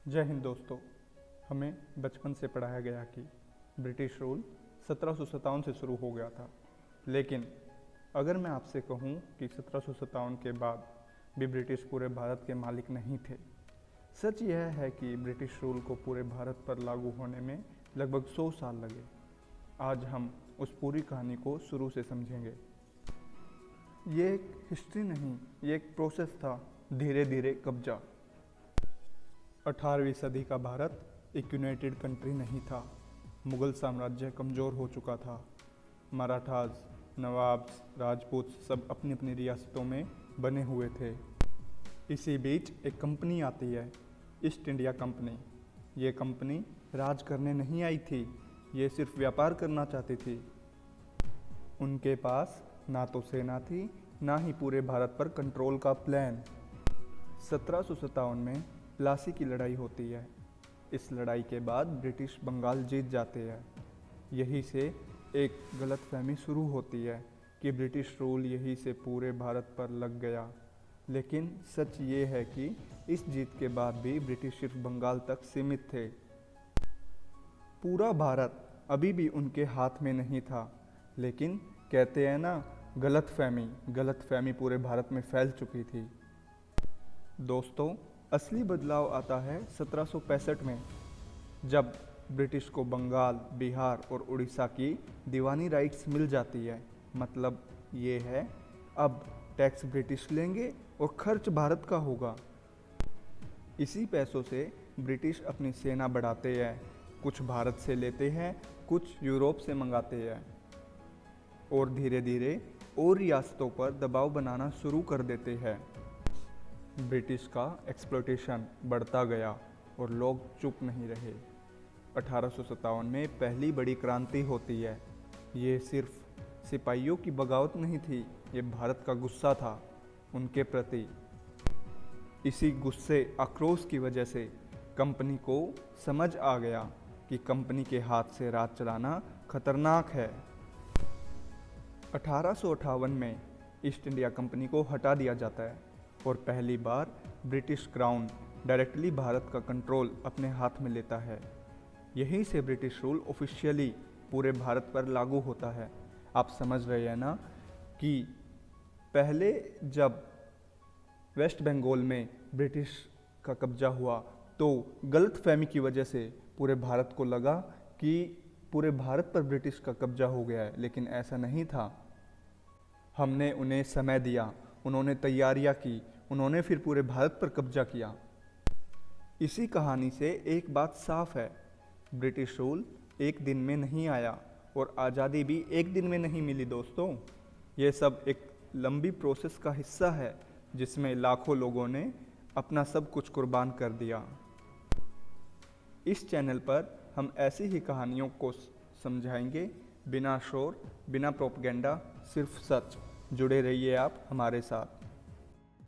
जय हिंद दोस्तों। हमें बचपन से पढ़ाया गया कि ब्रिटिश रूल 1757 से शुरू हो गया था, लेकिन अगर मैं आपसे कहूं कि 1757 के बाद भी ब्रिटिश पूरे भारत के मालिक नहीं थे। सच यह है कि ब्रिटिश रूल को पूरे भारत पर लागू होने में लगभग 100 साल लगे। आज हम उस पूरी कहानी को शुरू से समझेंगे। ये एक हिस्ट्री नहीं, ये एक प्रोसेस था, धीरे धीरे कब्जा। 18वीं सदी का भारत एक यूनाइटेड कंट्री नहीं था। मुगल साम्राज्य कमज़ोर हो चुका था। मराठास, नवाब्स, राजपूत सब अपनी अपनी रियासतों में बने हुए थे। इसी बीच एक कंपनी आती है, ईस्ट इंडिया कंपनी। ये कंपनी राज करने नहीं आई थी, ये सिर्फ व्यापार करना चाहती थी। उनके पास ना तो सेना थी, ना ही पूरे भारत पर कंट्रोल का प्लान। 1757 में प्लासी की लड़ाई होती है। इस लड़ाई के बाद ब्रिटिश बंगाल जीत जाते हैं। यही से एक गलतफहमी शुरू होती है कि ब्रिटिश रूल यही से पूरे भारत पर लग गया। लेकिन सच ये है कि इस जीत के बाद भी ब्रिटिश सिर्फ बंगाल तक सीमित थे। पूरा भारत अभी भी उनके हाथ में नहीं था। लेकिन कहते हैं ना, गलतफहमी पूरे भारत में फैल चुकी थी। दोस्तों, असली बदलाव आता है 1765 में, जब ब्रिटिश को बंगाल, बिहार और उड़ीसा की दीवानी राइट्स मिल जाती है। मतलब ये है, अब टैक्स ब्रिटिश लेंगे और खर्च भारत का होगा। इसी पैसों से ब्रिटिश अपनी सेना बढ़ाते हैं, कुछ भारत से लेते हैं, कुछ यूरोप से मंगाते हैं और धीरे धीरे और रियासतों पर दबाव बनाना शुरू कर देते हैं। ब्रिटिश का एक्सप्लॉयटेशन बढ़ता गया और लोग चुप नहीं रहे। 1857 में पहली बड़ी क्रांति होती है। ये सिर्फ सिपाहियों की बगावत नहीं थी, ये भारत का गुस्सा था उनके प्रति। इसी गुस्से, आक्रोश की वजह से कंपनी को समझ आ गया कि कंपनी के हाथ से राज चलाना खतरनाक है। 1858 में ईस्ट इंडिया कंपनी को हटा दिया जाता है और पहली बार ब्रिटिश क्राउन डायरेक्टली भारत का कंट्रोल अपने हाथ में लेता है। यहीं से ब्रिटिश रूल ऑफिशियली पूरे भारत पर लागू होता है। आप समझ रहे हैं ना कि पहले जब वेस्ट बंगाल में ब्रिटिश का कब्जा हुआ तो गलतफहमी की वजह से पूरे भारत को लगा कि पूरे भारत पर ब्रिटिश का कब्जा हो गया है, लेकिन ऐसा नहीं था। हमने उन्हें समय दिया, उन्होंने तैयारियां की, उन्होंने फिर पूरे भारत पर कब्जा किया। इसी कहानी से एक बात साफ है, ब्रिटिश रूल एक दिन में नहीं आया और आज़ादी भी एक दिन में नहीं मिली दोस्तों। ये सब एक लंबी प्रोसेस का हिस्सा है, जिसमें लाखों लोगों ने अपना सब कुछ कुर्बान कर दिया। इस चैनल पर हम ऐसी ही कहानियों को समझाएंगे, बिना शोर, बिना प्रोपेगेंडा, सिर्फ सच। जुड़े रहिए आप हमारे साथ।